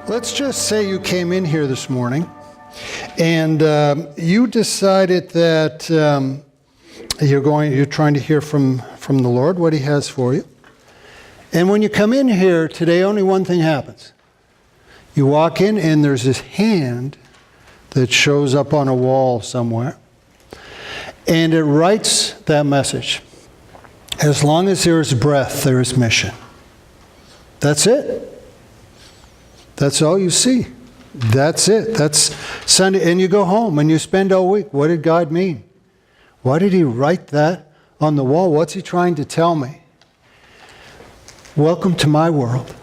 Let's just say you came in here this morning and you decided that you're trying to hear from the Lord, what He has for you. And when you come in here today, only one thing happens. You walk in and there's this hand that shows up on a wall somewhere. And it writes that message. As long as there is breath, there is mission. That's it. That's all you see. That's it. That's Sunday. And you go home and you spend all week. What did God mean? Why did He write that on the wall? What's He trying to tell me? Welcome to my world.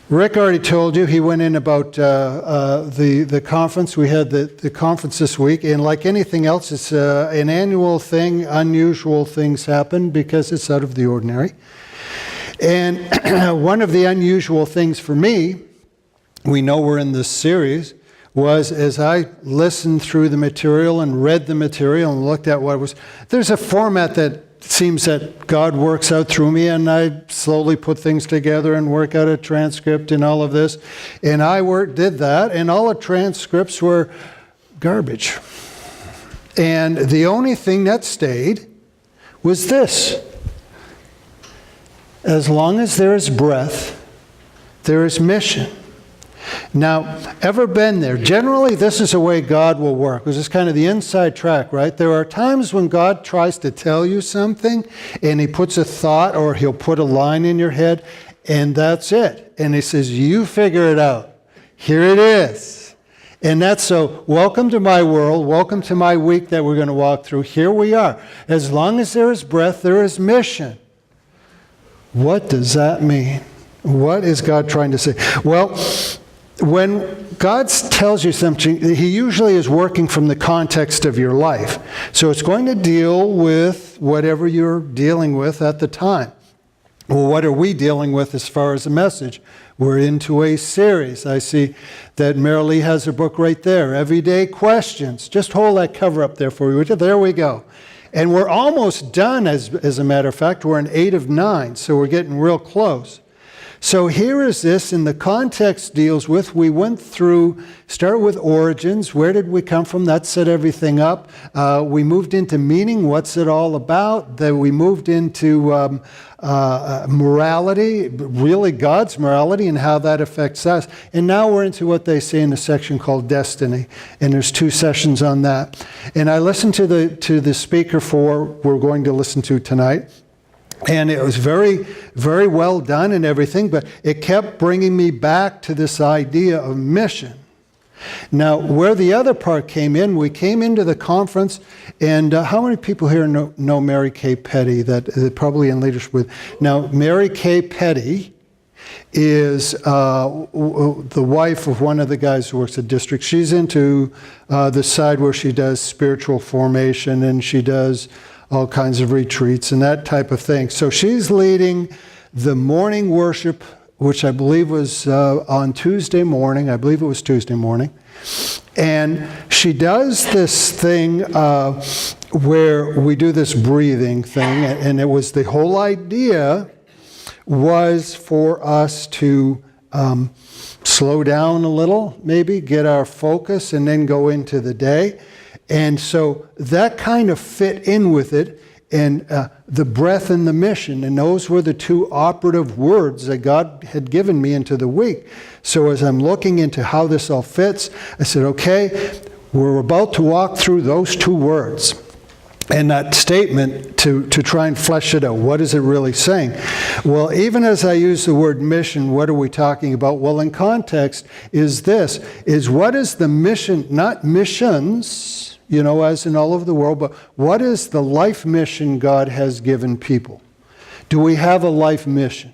Rick already told you, he went in about the conference. We had the conference this week, and like anything else, it's an annual thing. Unusual things happen because it's out of the ordinary. And one of the unusual things for me, we know we're in this series, was as I listened through the material and read the material and looked at what was, there's a format that seems that God works out through me, and I slowly put things together and work out a transcript and all of this. And I did that, and all the transcripts were garbage. And the only thing that stayed was this. As long as there is breath, there is mission. Now, ever been there? Generally, this is the way God will work. This is kind of the inside track, right? There are times when God tries to tell you something, and He puts a thought, or He'll put a line in your head, and that's it. And He says, you figure it out. Here it is. And that's so, welcome to my world. Welcome to my week that we're going to walk through. Here we are. As long as there is breath, there is mission. What does that mean? What is God trying to say? Well, when God tells you something, He usually is working from the context of your life. So it's going to deal with whatever you're dealing with at the time. Well, what are we dealing with as far as a message? We're into a series. I see that Marilee has her book right there, Everyday Questions. Just hold that cover up there for you. There we go. And we're almost done, as a matter of fact. We're in 8 of 9, so we're getting real close. So here is this, and the context deals with, we went through, start with origins. Where did we come from? That set everything up. We moved into meaning. What's it all about? Then we moved into morality, really God's morality and how that affects us. And now we're into what they say in a section called destiny. And there's 2 sessions on that. And I listened to the speaker we're going to listen to tonight. And it was very, very well done and everything, but it kept bringing me back to this idea of mission. Now, where the other part came in, we came into the conference, and how many people here know Mary Kay Petty, that probably in leadership with? Now, Mary Kay Petty is the wife of one of the guys who works at district. She's into the side where she does spiritual formation, and she does all kinds of retreats and that type of thing. So she's leading the morning worship, which I believe was on Tuesday morning. I believe it was Tuesday morning. And she does this thing where we do this breathing thing. And it was, the whole idea was for us to slow down a little, maybe get our focus, and then go into the day. And so that kind of fit in with it, and the breath and the mission, and those were the 2 operative words that God had given me into the week. So as I'm looking into how this all fits, I said, okay, we're about to walk through those 2 words. And that statement to try and flesh it out. What is it really saying? Well, even as I use the word mission, what are we talking about? Well, in context is this, is what is the mission, not missions, as in all over the world, but what is the life mission God has given people? Do we have a life mission?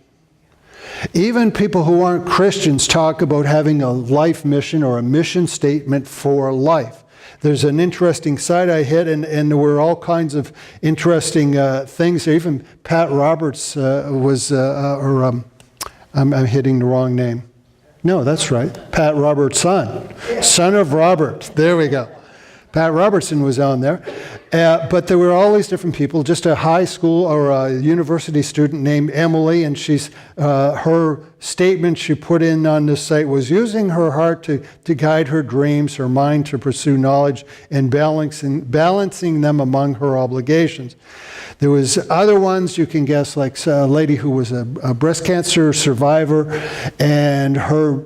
Even people who aren't Christians talk about having a life mission or a mission statement for life. There's an interesting site I hit, and there were all kinds of interesting things. Even Pat Roberts I'm hitting the wrong name. No, that's right. Pat Roberts' son of Robert. There we go. Pat Robertson was on there. But there were all these different people, just a high school or a university student named Emily, and she's her statement she put in on the site was using her heart to guide her dreams, her mind to pursue knowledge, and balancing them among her obligations. There was other ones you can guess, like a lady who was a breast cancer survivor, and her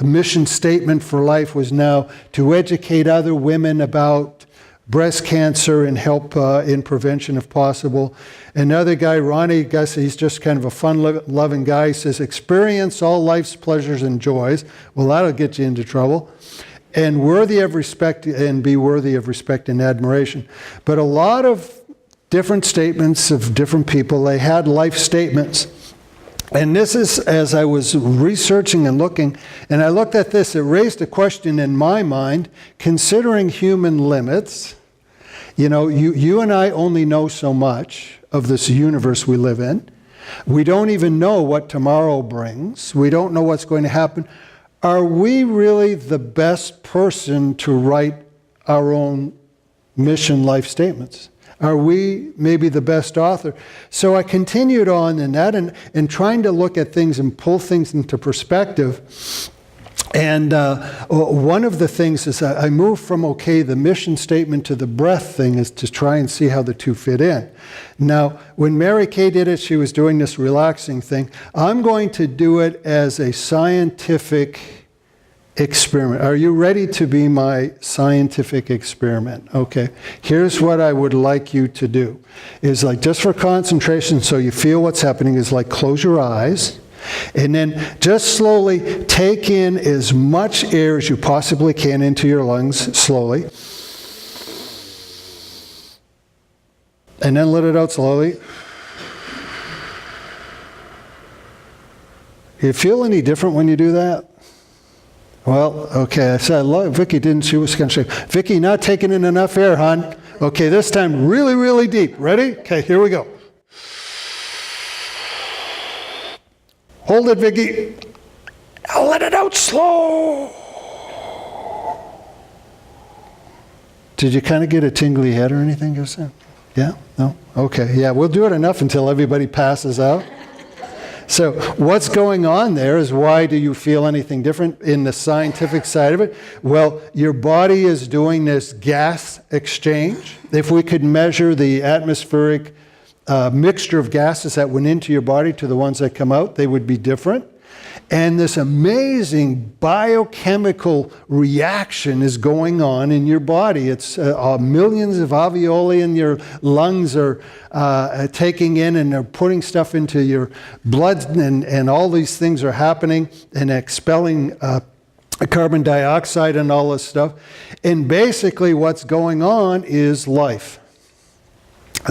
mission statement for life was now to educate other women about breast cancer and help in prevention if possible. Another guy, Ronnie, guess he's just kind of a fun-loving guy. He says, experience all life's pleasures and joys. Well, that'll get you into trouble. And worthy of respect, and be worthy of respect and admiration. But a lot of different statements of different people, they had life statements. And this is, as I was researching and looking, and I looked at this, it raised a question in my mind, considering human limits. You know, you and I only know so much of this universe we live in. We don't even know what tomorrow brings. We don't know what's going to happen. Are we really the best person to write our own mission life statements? Are we maybe the best author? So I continued on in that and trying to look at things and pull things into perspective. And one of the things is I moved from, the mission statement to the breath thing is to try and see how the two fit in. Now, when Mary Kay did it, she was doing this relaxing thing. I'm going to do it as a scientific experiment. Are you ready to be my scientific experiment? Okay. Here's what I would like you to do. Is like, just for concentration, so you feel what's happening, is like close your eyes. And then just slowly take in as much air as you possibly can into your lungs, slowly. And then let it out slowly. You feel any different when you do that? Well, okay, I said, Vicki didn't, she was kind of shaking. Vicki, not taking in enough air, hon. Okay, this time really, really deep. Ready? Okay, here we go. Hold it, Vicki. Now let it out slow. Did you kind of get a tingly head or anything just then? Yeah? No? Okay, yeah, we'll do it enough until everybody passes out. So what's going on there is, why do you feel anything different in the scientific side of it? Well, your body is doing this gas exchange. If we could measure the atmospheric mixture of gases that went into your body to the ones that come out, they would be different. And this amazing biochemical reaction is going on in your body. It's millions of alveoli in your lungs are taking in, and they're putting stuff into your blood, and all these things are happening and expelling carbon dioxide and all this stuff. And basically what's going on is life.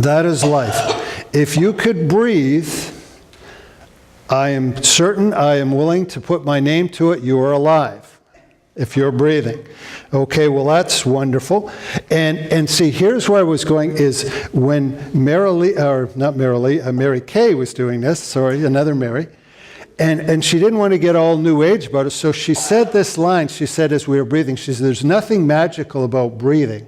That is life. If you could breathe, I am certain, I am willing to put my name to it, you are alive, if you're breathing. Okay, well that's wonderful. And see, here's where I was going, is when Mary Kay was doing this, sorry, another Mary, and she didn't want to get all new age about it, so she said this line, she said as we were breathing, she said, there's nothing magical about breathing.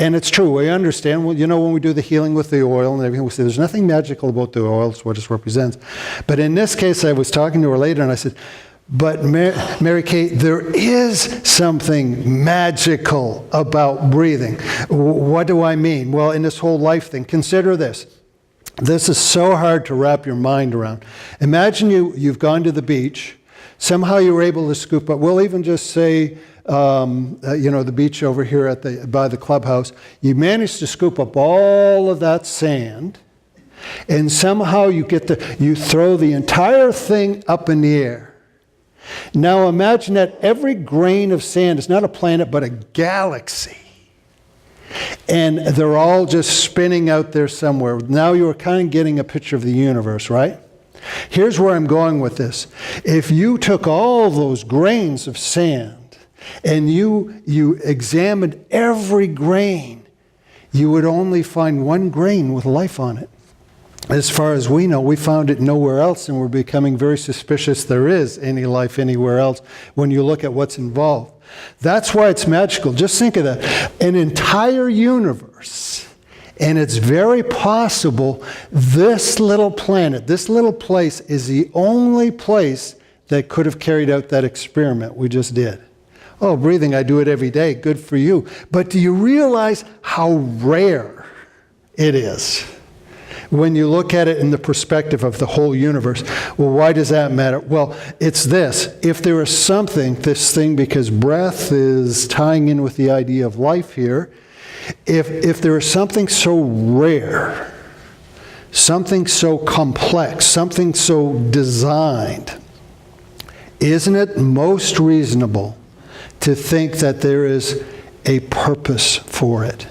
And it's true, we understand, well, you know, when we do the healing with the oil and everything, we say there's nothing magical about the oil, it's what it represents. But in this case, I was talking to her later and I said, but Mary Kay, there is something magical about breathing. What do I mean? Well, in this whole life thing, consider this. This is so hard to wrap your mind around. Imagine you've gone to the beach, somehow you were able to scoop up, we'll even just say, the beach over here by the clubhouse, you manage to scoop up all of that sand, and somehow you throw the entire thing up in the air. Now imagine that every grain of sand is not a planet, but a galaxy. And they're all just spinning out there somewhere. Now you're kind of getting a picture of the universe, right? Here's where I'm going with this. If you took all those grains of sand and you examined every grain, you would only find one grain with life on it. As far as we know, we found it nowhere else, and we're becoming very suspicious there is any life anywhere else when you look at what's involved. That's why it's magical. Just think of that. An entire universe, And it's very possible this little planet, this little place is the only place that could have carried out that experiment we just did. Oh, breathing, I do it every day. Good for you. But do you realize how rare it is when you look at it in the perspective of the whole universe? Well, why does that matter? Well, it's this. If there is something, this thing, because breath is tying in with the idea of life here, if there is something so rare, something so complex, something so designed, isn't it most reasonable to think that there is a purpose for it?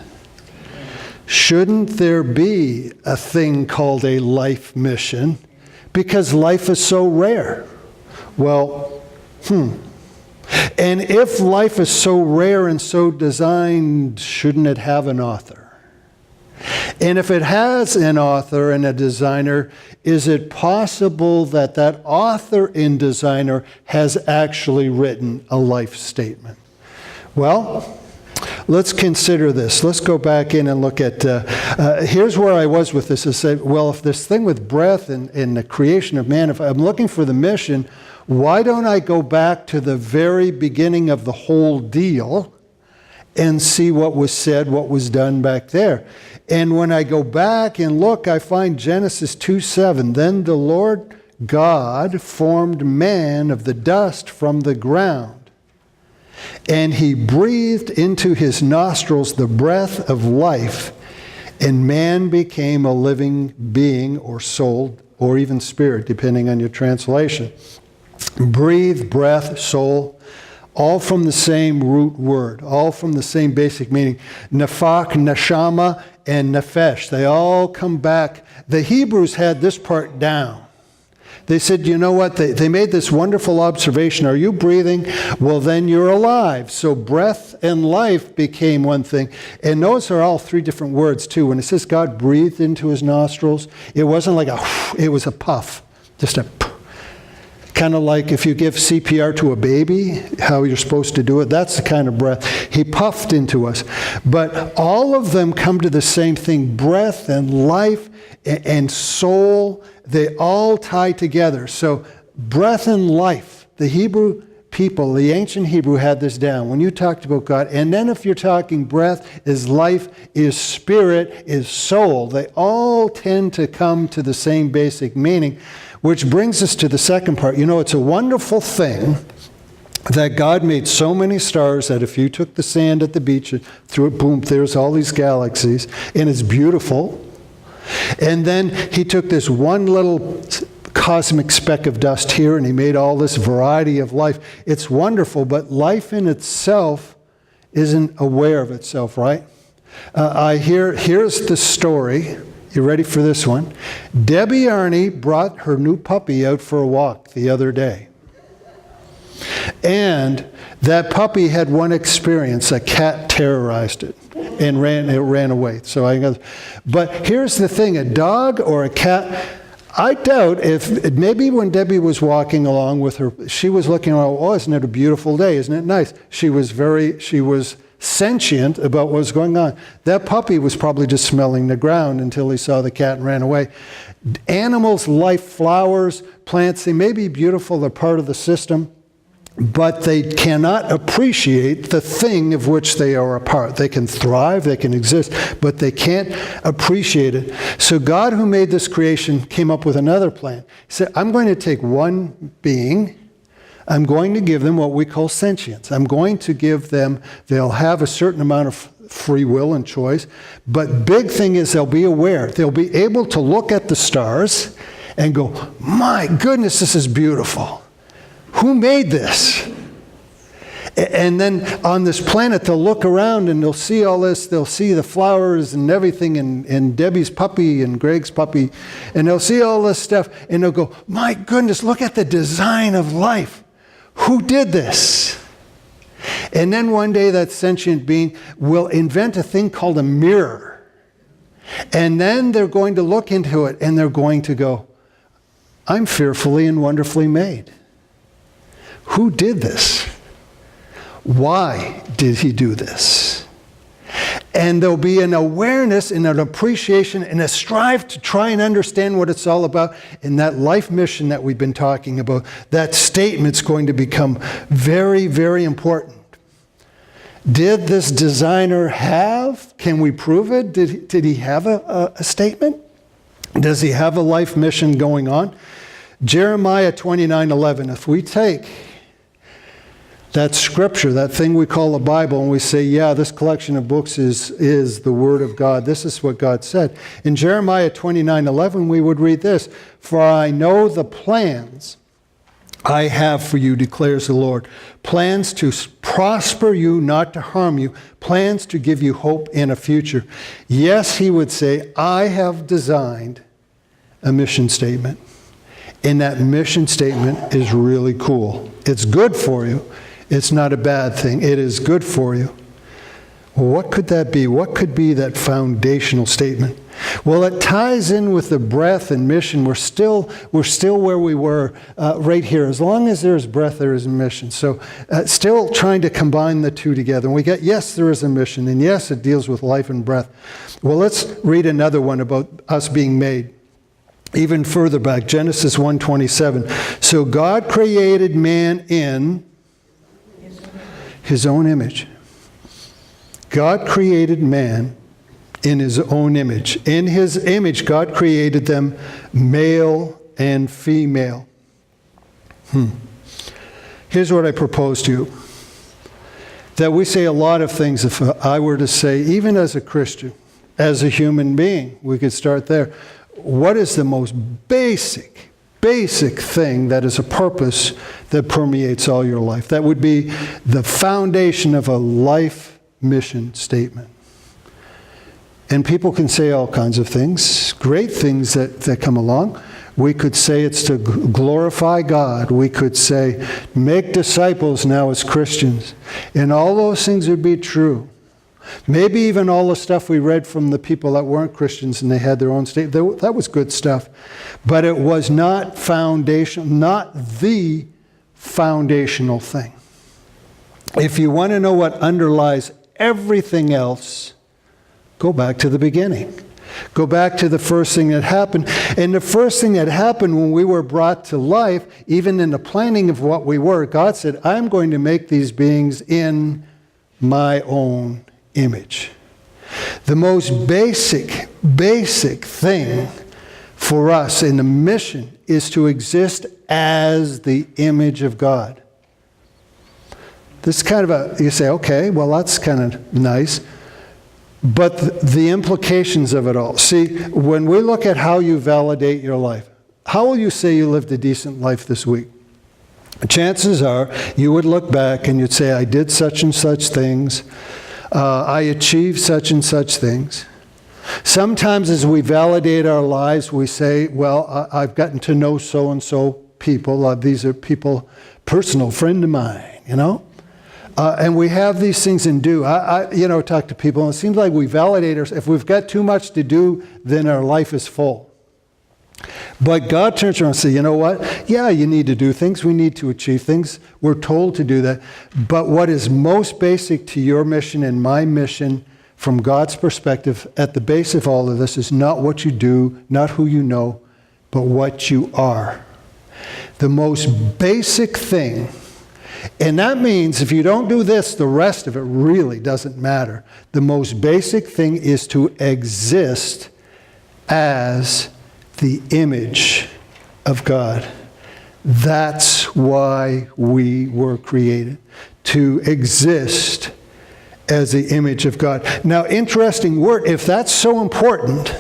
Shouldn't there be a thing called a life mission? Because life is so rare. Well, And if life is so rare and so designed, shouldn't it have an author? And if it has an author and a designer, is it possible that that author and designer has actually written a life statement? Well, let's consider this. Let's go back in and look at, here's where I was with this, is say, well, if this thing with breath and the creation of man, if I'm looking for the mission, why don't I go back to the very beginning of the whole deal and see what was said, what was done back there? And when I go back and look, I find Genesis 2:7. Then the Lord God formed man of the dust from the ground, and he breathed into his nostrils the breath of life, and man became a living being or soul or even spirit, depending on your translation. Breathe, breath, soul, all from the same root word, all from the same basic meaning. Nefak, neshama, and nefesh. They all come back. The Hebrews had this part down. They said, you know what? They made this wonderful observation. Are you breathing? Well, then you're alive. So breath and life became one thing. And those are all three different words, too. When it says God breathed into his nostrils, it wasn't like it was a puff, just a puff. Kind of like if you give CPR to a baby, how you're supposed to do it. That's the kind of breath. He puffed into us. But all of them come to the same thing. Breath and life and soul, they all tie together. So breath and life, the Hebrew people, the ancient Hebrew had this down. When you talked about God, and then if you're talking breath is life, is spirit, is soul, they all tend to come to the same basic meaning. Which brings us to the second part. You know, it's a wonderful thing that God made so many stars that if you took the sand at the beach and threw it, boom, there's all these galaxies, and it's beautiful. And then he took this one little cosmic speck of dust here, and he made all this variety of life. It's wonderful, but life in itself isn't aware of itself, right? Here's the story. You ready for this one? Debbie Arney brought her new puppy out for a walk the other day. And that puppy had one experience. A cat terrorized it and it ran away. But here's the thing, a dog or a cat, I doubt if, maybe when Debbie was walking along with her, she was looking around, oh, isn't it a beautiful day? Isn't it nice? She was sentient about what was going on. That puppy was probably just smelling the ground until he saw the cat and ran away. Animals, life, flowers, plants, they may be beautiful, they're part of the system, but they cannot appreciate the thing of which they are a part. They can thrive, they can exist, but they can't appreciate it. So God, who made this creation, came up with another plan. He said, I'm going to take one being, I'm going to give them what we call sentience. I'm going to give them, they'll have a certain amount of free will and choice, but big thing is they'll be aware. They'll be able to look at the stars and go, my goodness, this is beautiful. Who made this? And then on this planet, they'll look around and they'll see all this. They'll see the flowers and everything, and Debbie's puppy and Greg's puppy, and they'll see all this stuff, and they'll go, my goodness, look at the design of life. Who did this? And then one day that sentient being will invent a thing called a mirror. And then they're going to look into it and they're going to go, I'm fearfully and wonderfully made. Who did this? Why did he do this? And there'll be an awareness and an appreciation and a strive to try and understand what it's all about. And that life mission that we've been talking about, that statement's going to become very, very important. Did this designer have, can we prove it? Did he have a statement? Does he have a life mission going on? Jeremiah 29:11, if we take that scripture, that thing we call the Bible, and we say, yeah, this collection of books is the Word of God. This is what God said. In Jeremiah 29:11, we would read this, "For I know the plans I have for you, declares the Lord. Plans to prosper you, not to harm you. Plans to give you hope in a future." Yes, he would say, I have designed a mission statement. And that mission statement is really cool. It's good for you. It's not a bad thing. It is good for you. Well, what could that be? What could be that foundational statement? Well, it ties in with the breath and mission. We're still where we were right here. As long as there's breath, there is a mission. So still trying to combine the two together. And we get, yes, there is a mission. And yes, it deals with life and breath. Well, let's read another one about us being made. Even further back, Genesis 1:27. So God created man in his own image. God created man in his own image. In his image, God created them male and female. Here's what I propose to you. That we say a lot of things, if I were to say, even as a Christian, as a human being, we could start there. What is the most basic thing that is a purpose that permeates all your life? That would be the foundation of a life mission statement. And people can say all kinds of things, great things that come along. We could say it's to glorify God. We could say, make disciples now as Christians. And all those things would be true. Maybe even all the stuff we read from the people that weren't Christians and they had their own state, that was good stuff. But it was not foundational, not the foundational thing. If you want to know what underlies everything else, go back to the beginning. Go back to the first thing that happened. And the first thing that happened when we were brought to life, even in the planning of what we were, God said, I'm going to make these beings in my own image. The most basic thing for us in the mission is to exist as the image of God. This is kind of you say, okay, well, that's kind of nice. But the implications of it all. See, when we look at how you validate your life, how will you say you lived a decent life this week? Chances are you would look back and you'd say, I did such and such things. I achieved such and such things. Sometimes as we validate our lives, we say, well, I've gotten to know so-and-so people. These are people, personal friend of mine, you know. And we have these things in do. I talk to people, and it seems like we validate ourselves. If we've got too much to do, then our life is full. But God turns around and says, you know what? Yeah, you need to do things. We need to achieve things. We're told to do that. But what is most basic to your mission and my mission, from God's perspective, at the base of all of this, is not what you do, not who you know, but what you are. The most basic thing. And that means if you don't do this, the rest of it really doesn't matter. The most basic thing is to exist as the image of God. That's why we were created, to exist as the image of God. Now, interesting word, if that's so important,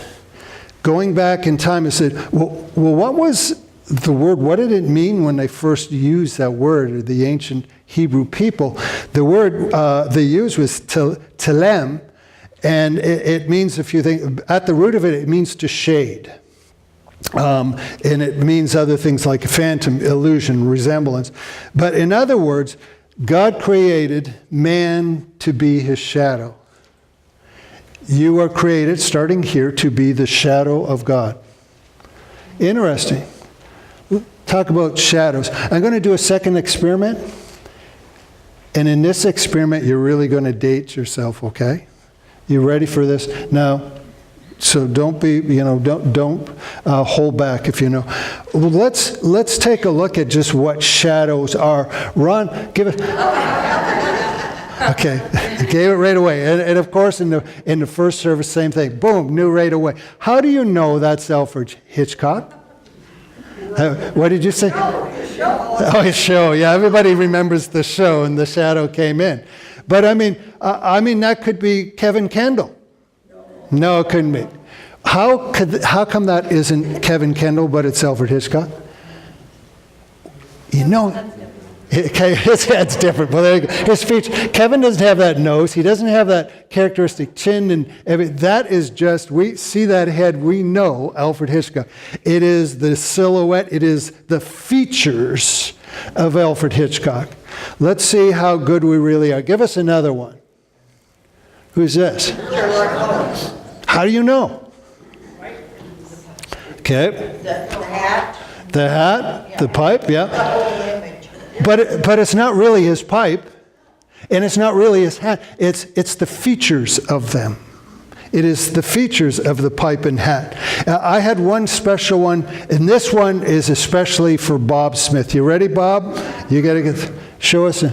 going back in time and said, well, what was the word, what did it mean when they first used that word, or the ancient Hebrew people? The word they used was telem, and it means, if you think, at the root of it, it means to shade. And it means other things like phantom, illusion, resemblance. But in other words, God created man to be his shadow. You are created, starting here, to be the shadow of God. Interesting. Talk about shadows. I'm going to do a second experiment. And in this experiment, you're really going to date yourself, okay? You ready for this? Now, so don't be, don't hold back if you know. Well, let's take a look at just what shadows are. Ron, give it. Okay, gave it right away. And of course, in the first service, same thing. Boom, knew right away. How do you know that's Alfred Hitchcock? What did you say? Oh, his show. Yeah, everybody remembers the show, and the shadow came in. But I mean, that could be Kevin Kendall. No, it couldn't be. How come that isn't Kevin Kendall, but it's Alfred Hitchcock? His head's different. Well, there you go. His speech. Kevin doesn't have that nose. He doesn't have that characteristic chin and everything. That is just, we see that head, we know Alfred Hitchcock. It is the silhouette, it is the features of Alfred Hitchcock. Let's see how good we really are. Give us another one. Who's this? How do you know? Okay. The hat. The hat, the pipe, yeah. But it's not really his pipe, and it's not really his hat. It's the features of them. It is the features of the pipe and hat. I had one special one, and this one is especially for Bob Smith. You ready, Bob? You got to show us.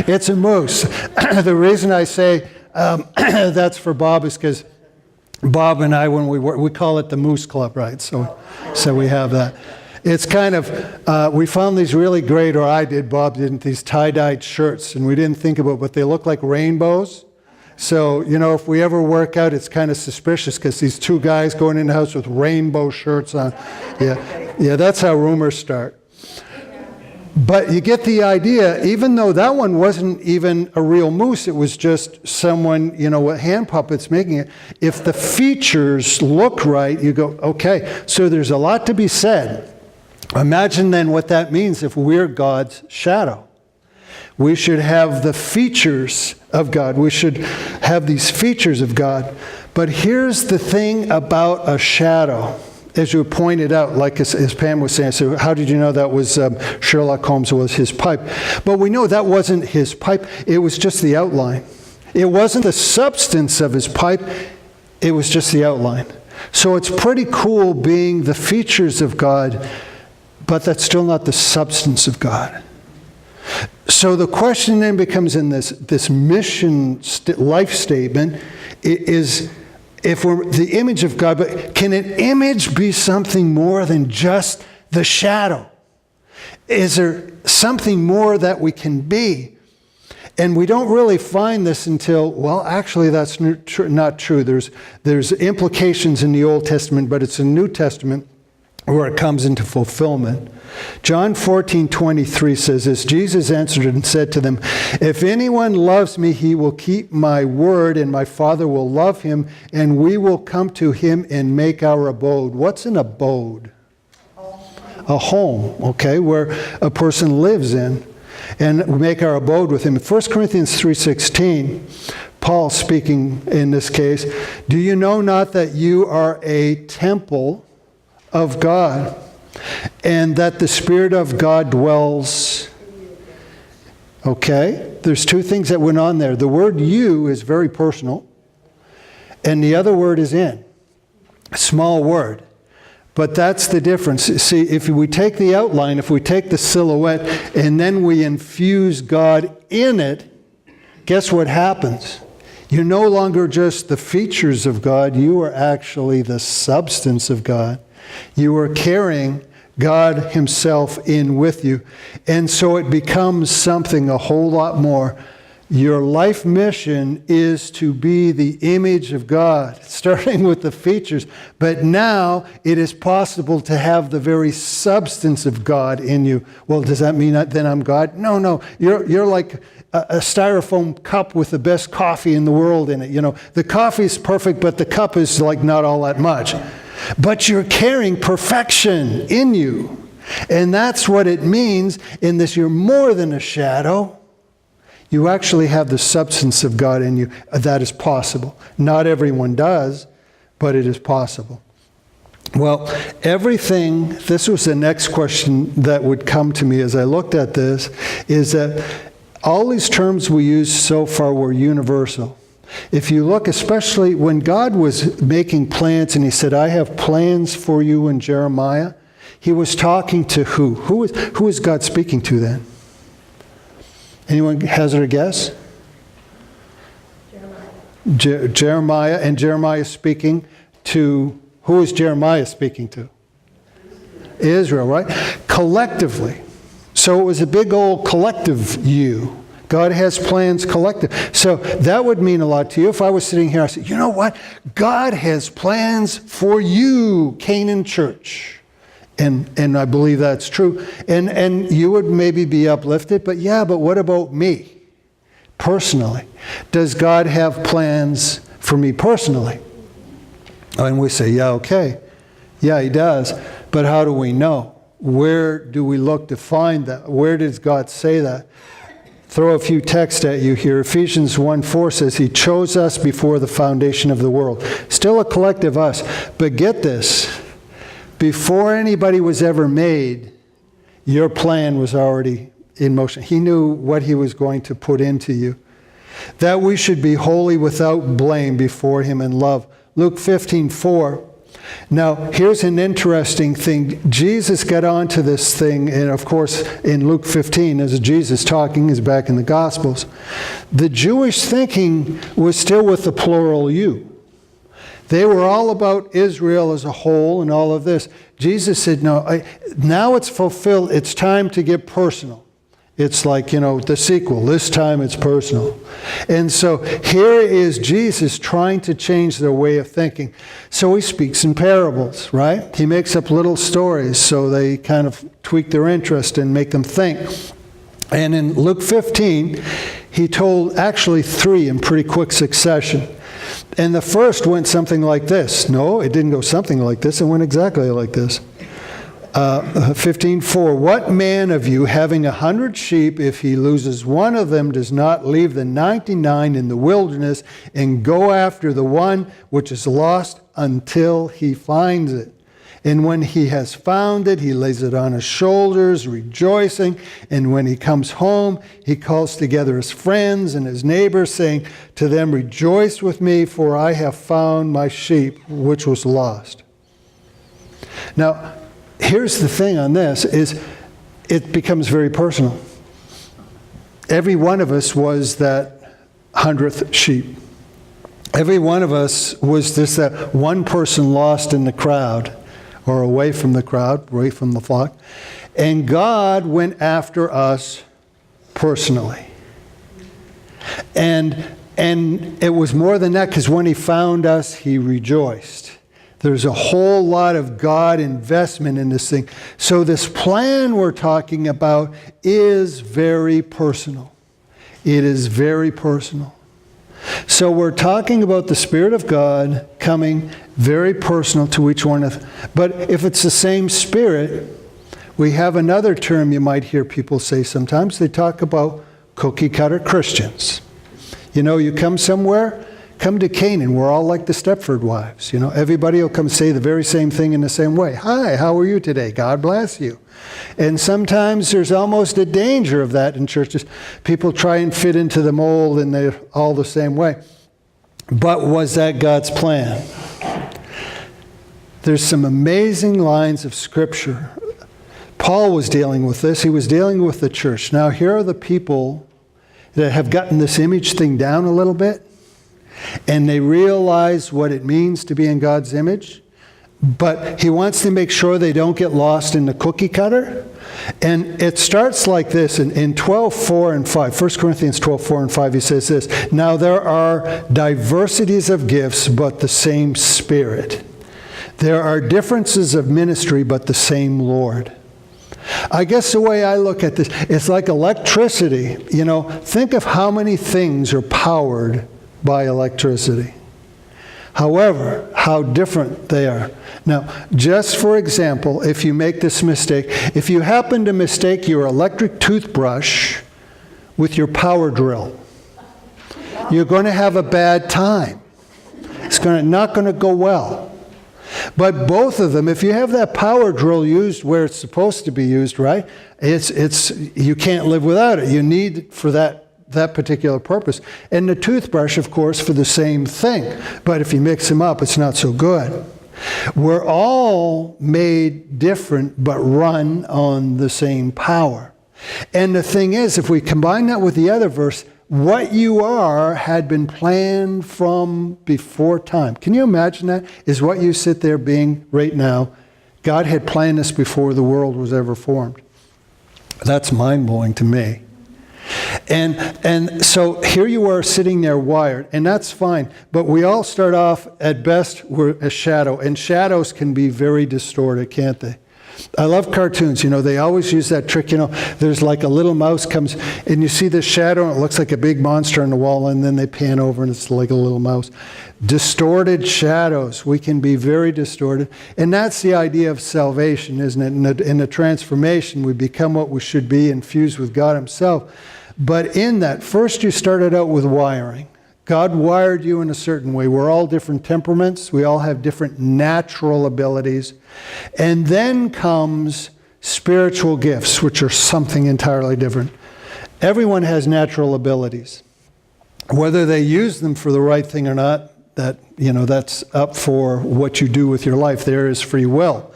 It's a moose. The reason I say that's for Bob is because Bob and I, when we call it the Moose Club, right? So we have that. It's kind of, we found these really great, or I did, Bob didn't, these tie-dyed shirts, and we didn't think about it, but they look like rainbows. So, if we ever work out, it's kind of suspicious because these two guys going in the house with rainbow shirts on. Yeah, that's how rumors start. But you get the idea, even though that one wasn't even a real moose, it was just someone, with hand puppets making it. If the features look right, you go, okay, so there's a lot to be said. Imagine then what that means if we're God's shadow. We should have the features of God. We should have these features of God. But here's the thing about a shadow. As you pointed out, like as Pam was saying, so how did you know that was Sherlock Holmes was his pipe? But we know that wasn't his pipe. It was just the outline. It wasn't the substance of his pipe. It was just the outline. So it's pretty cool being the features of God, but that's still not the substance of God. So the question then becomes in this mission life statement is, if we're the image of God, but can an image be something more than just the shadow? Is there something more that we can be? And we don't really find this until, well, actually that's not true. There's implications in the Old Testament, but it's in the New Testament where it comes into fulfillment. John 14:23 says this, Jesus answered and said to them, if anyone loves me, he will keep my word, and my Father will love him, and we will come to him and make our abode. What's an abode? A home, okay, where a person lives in, and we make our abode with him. 1 Corinthians 3:16, Paul speaking in this case, do you know not that you are a temple of God, and that the Spirit of God dwells? Okay, there's two things that went on there. The word you is very personal, and the other word is in. A small word. But that's the difference. See, if we take the outline, if we take the silhouette, and then we infuse God in it, guess what happens? You're no longer just the features of God, you are actually the substance of God. You are carrying God himself in with you. And so it becomes something a whole lot more. Your life mission is to be the image of God, starting with the features. But now it is possible to have the very substance of God in you. Well, does that mean that then I'm God? No. You're like a styrofoam cup with the best coffee in the world in it. The coffee is perfect, but the cup is like not all that much. But you're carrying perfection in you. And that's what it means in this. You're more than a shadow. You actually have the substance of God in you. That is possible. Not everyone does, but it is possible. Well, this was the next question that would come to me as I looked at this, is that All these terms we used so far were universal. If you look, especially when God was making plans and he said, I have plans for you in Jeremiah, he was talking to who? Who is God speaking to then? Anyone hazard a guess? Jeremiah. And Jeremiah speaking to, who is Jeremiah speaking to? Israel, right? Collectively. So it was a big old collective you. God has plans collective. So that would mean a lot to you. If I was sitting here, I said, you know what? God has plans for you, Canaan Church. And I believe that's true. And you would maybe be uplifted, but what about me? Personally. Does God have plans for me personally? And we say, okay. Yeah, he does. But how do we know? Where do we look to find that? Where does God say that? Throw a few texts at you here. Ephesians 1:4 says, he chose us before the foundation of the world. Still a collective us. But get this. Before anybody was ever made, your plan was already in motion. He knew what he was going to put into you. That we should be holy without blame before him in love. Luke 15:4. Now, here's an interesting thing. Jesus got onto this thing, and of course, in Luke 15, as Jesus talking, is back in the Gospels. The Jewish thinking was still with the plural you. They were all about Israel as a whole and all of this. Jesus said, no, now it's fulfilled. It's time to get personal. It's like, the sequel. This time it's personal. And so here is Jesus trying to change their way of thinking. So he speaks in parables, right? He makes up little stories so they kind of tweak their interest and make them think. And in Luke 15, he told actually 3 in pretty quick succession. And the first went something like this. No, it didn't go something like this. It went exactly like this. 15:4. What man of you, having 100 sheep, if he loses one of them, does not leave the 99 in the wilderness and go after the one which is lost until he finds it? And when he has found it, he lays it on his shoulders, rejoicing. And when he comes home, he calls together his friends and his neighbors, saying to them, rejoice with me, for I have found my sheep which was lost. Now, here's the thing on this, is it becomes very personal. Every one of us was that 100th sheep. Every one of us was just that one person lost in the crowd, or away from the crowd, away from the flock. And God went after us personally. And it was more than that, because when he found us, he rejoiced. There's a whole lot of God investment in this thing. So this plan we're talking about is very personal. It is very personal. So we're talking about the Spirit of God coming very personal to each one of them. But if it's the same Spirit, we have another term you might hear people say sometimes. They talk about cookie-cutter Christians. You come somewhere, come to Canaan. We're all like the Stepford wives. Everybody will come say the very same thing in the same way. Hi, how are you today? God bless you. And sometimes there's almost a danger of that in churches. People try and fit into the mold and they're all the same way. But was that God's plan? There's some amazing lines of Scripture. Paul was dealing with this. He was dealing with the church. Now here are the people that have gotten this image thing down a little bit. And they realize what it means to be in God's image. But he wants to make sure they don't get lost in the cookie cutter. And it starts like this in 12:4 and 5. 1 Corinthians 12:4 and 5, he says this. Now there are diversities of gifts, but the same Spirit. There are differences of ministry, but the same Lord. I guess the way I look at this, it's like electricity. Think of how many things are powered by electricity. However, how different they are. Now, just for example, if you make this mistake, if you happen to mistake your electric toothbrush with your power drill, you're going to have a bad time. It's not going to go well. But both of them, if you have that power drill used where it's supposed to be used, right, you can't live without it. You need it for that particular purpose. And the toothbrush, of course, for the same thing. But if you mix them up, it's not so good. We're all made different, but run on the same power. And the thing is, if we combine that with the other verse, what you are had been planned from before time. Can you imagine that? Is what you sit there being right now. God had planned this before the world was ever formed. That's mind-blowing to me. And so here you are sitting there wired, and that's fine. But we all start off, at best, we're a shadow. And shadows can be very distorted, can't they? I love cartoons. They always use that trick. There's like a little mouse comes, and you see this shadow, and it looks like a big monster on the wall, and then they pan over, and it's like a little mouse. Distorted shadows. We can be very distorted. And that's the idea of salvation, isn't it? In the transformation, we become what we should be, infused with God himself. But in that, first you started out with wiring. God wired you in a certain way. We're all different temperaments. We all have different natural abilities. And then comes spiritual gifts, which are something entirely different. Everyone has natural abilities. Whether they use them for the right thing or not, that's up for what you do with your life. There is free will.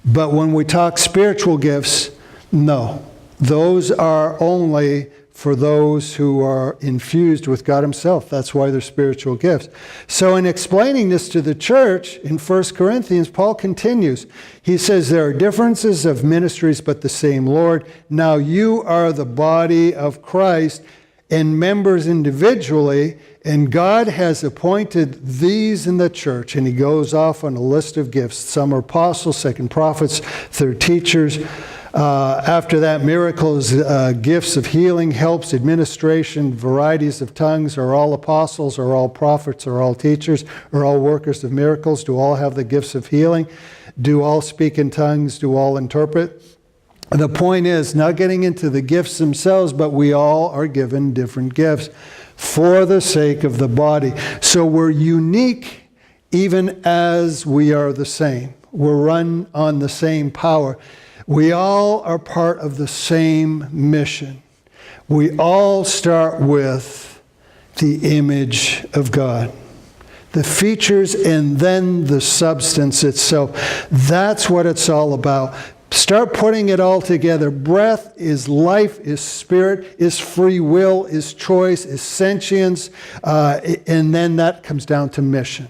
But when we talk spiritual gifts, no. Those are only for those who are infused with God himself. That's why they're spiritual gifts. So in explaining this to the church in 1 Corinthians, Paul continues. He says, there are differences of ministries, but the same Lord. Now you are the body of Christ and members individually, and God has appointed these in the church. And he goes off on a list of gifts. Some are apostles, second prophets, third teachers. After that, miracles, gifts of healing, helps, administration, varieties of tongues. Are all apostles, are all prophets, are all teachers, are all workers of miracles? Do all have the gifts of healing? Do all speak in tongues? Do all interpret? The point is, not getting into the gifts themselves, but we all are given different gifts for the sake of the body. So we're unique even as we are the same. We're run on the same power. We all are part of the same mission. We all start with the image of God. The features and then the substance itself. That's what it's all about. Start putting it all together. Breath is life, is spirit, is free will, is choice, is sentience, and then that comes down to mission.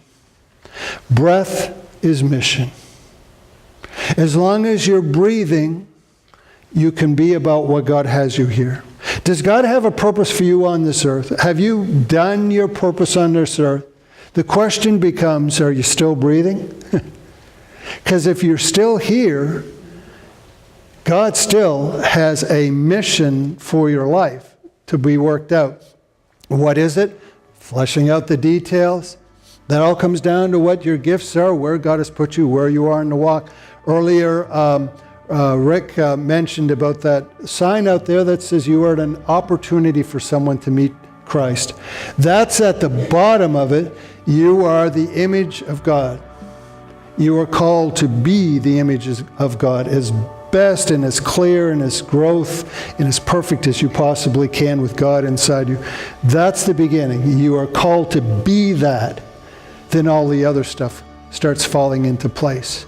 Breath is mission. As long as you're breathing, you can be about what God has you here. Does God have a purpose for you on this earth? Have you done your purpose on this earth? The question becomes, are you still breathing? Because if you're still here, God still has a mission for your life to be worked out. What is it? Fleshing out the details. That all comes down to what your gifts are, where God has put you, where you are in the walk. Earlier, Rick mentioned about that sign out there that says you are an opportunity for someone to meet Christ. That's at the bottom of it. You are the image of God. You are called to be the images of God as best and as clear and as growth and as perfect as you possibly can with God inside you. That's the beginning. You are called to be that. Then all the other stuff starts falling into place.